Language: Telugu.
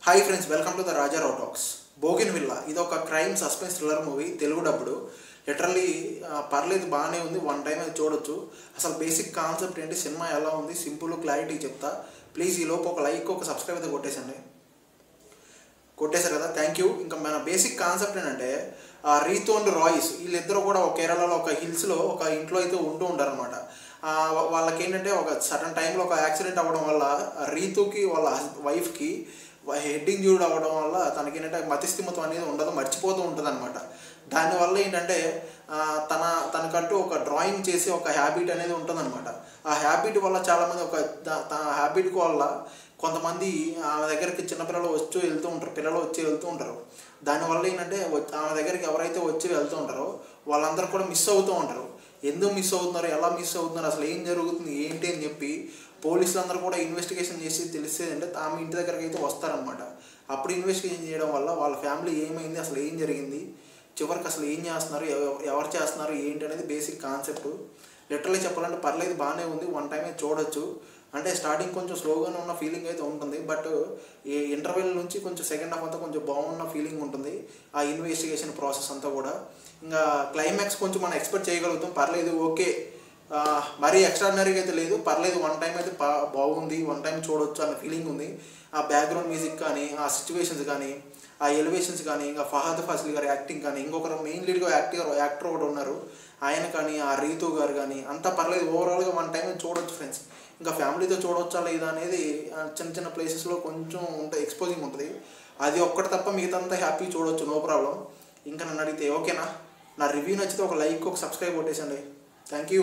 Hi friends, welcome to the Rajarao talks. Bougainvillea ఇది ఒక crime suspense thriller movie. Telugu డబ్బుడు. లిటరల్లీ పర్లేదు, బాగానే ఉంది. వన్ టైం అది చూడొచ్చు. అసలు బేసిక్ కాన్సెప్ట్ ఏంటి, సినిమా ఎలా ఉంది, సింపుల్ క్లారిటీ చెప్తా. ప్లీజ్ ఈ లోపు ఒక లైక్, ఒక సబ్స్క్రైబ్ అయితే కొట్టేశారు కదా, థ్యాంక్ యూ. ఇంకా మన బేసిక్ కాన్సెప్ట్ ఏంటంటే, రీతు అండ్ రాయిస్ వీళ్ళిద్దరూ కూడా ఒక కేరళలో ఒక హిల్స్లో ఒక ఇంట్లో అయితే ఉంటూ ఉంటారు అనమాట. వాళ్ళకి ఏంటంటే ఒక సడన్ టైంలో ఒక యాక్సిడెంట్ అవ్వడం వల్ల రీతుకి వాళ్ళ వైఫ్కి హెడ్ ఇంజ్యూర్డ్ అవ్వడం వల్ల తనకి ఏంటంటే మతిస్థిమితం అనేది ఉండదు, మర్చిపోతూ ఉంటుంది అనమాట. దానివల్ల ఏంటంటే తనకంటూ ఒక డ్రాయింగ్ చేసి ఒక హ్యాబిట్ అనేది ఉంటుందన్నమాట. ఆ హ్యాబిట్ వల్ల చాలామంది హ్యాబిట్ వల్ల కొంతమంది ఆమె దగ్గరికి చిన్నపిల్లలు వచ్చి వెళ్తూ ఉంటారు. దానివల్ల ఏంటంటే ఆమె దగ్గరికి ఎవరైతే వచ్చి వెళ్తూ ఉంటారో వాళ్ళందరూ కూడా మిస్ అవుతూ ఉంటారు. ఎందుకు మిస్ అవుతున్నారు, ఎలా మిస్ అవుతున్నారు, అసలు ఏం జరుగుతుంది ఏంటి అని చెప్పి పోలీసులు అందరూ కూడా ఇన్వెస్టిగేషన్ చేసి తెలిసేదంటే ఆమె ఇంటి దగ్గరికి అయితే వస్తారనమాట. అప్పుడు ఇన్వెస్టిగేషన్ చేయడం వల్ల వాళ్ళ ఫ్యామిలీ ఏమైంది, అసలు ఏం జరిగింది, చివరికి అసలు ఏం చేస్తున్నారు, ఎవరు చేస్తున్నారు ఏంటి అనేది బేసిక్ కాన్సెప్ట్. లిటరల్లీ చెప్పాలంటే పర్లేదు, బాగానే ఉంది. వన్ టైం అయితే చూడొచ్చు. అంటే స్టార్టింగ్ కొంచెం స్లోగానే ఉన్న ఫీలింగ్ అయితే ఉంటుంది, బట్ ఈ ఇంటర్వెల్ నుంచి కొంచెం సెకండ్ హాఫ్ అంతా కొంచెం బాగున్న ఫీలింగ్ ఉంటుంది. ఆ ఇన్వెస్టిగేషన్ ప్రాసెస్ అంతా కూడా ఇంకా క్లైమాక్స్ కొంచెం మనం ఎక్స్పెక్ట్ చేయగలుగుతాం. పర్లేదు, ఓకే, మరీ ఎక్స్ట్రాడినరీగా అయితే లేదు, పర్లేదు. వన్ టైం అయితే బాగుంది, వన్ టైం చూడొచ్చు అన్న ఫీలింగ్ ఉంది. ఆ బ్యాక్గ్రౌండ్ మ్యూజిక్ కానీ, ఆ సిచ్యువేషన్స్ కానీ, ఆ ఎలివేషన్స్ కానీ, ఇంకా ఫహద్ ఫాసిల్ గారి యాక్టింగ్ కానీ, ఇంకొకరు మెయిన్ లీడ్గా యాక్టర్ ఒకటి ఉన్నారు ఆయన కానీ, ఆ రీతు గారు కానీ, అంతా పర్లేదు. ఓవరాల్గా వన్ టైం చూడొచ్చు ఫ్రెండ్స్. ఇంకా ఫ్యామిలీతో చూడవచ్చా లేదా అనేది చిన్న చిన్న ప్లేసెస్లో కొంచెం ఎక్స్పోజింగ్ ఉంటుంది. అది ఒక్కటి తప్ప మిగతా హ్యాపీ చూడవచ్చు, నో ప్రాబ్లం. ఇంకా నన్ను అడిగితే ఓకేనా, నా రివ్యూ నచ్చితే ఒక లైక్, ఒక సబ్స్క్రైబ్ కొట్టేసండి. Thank you.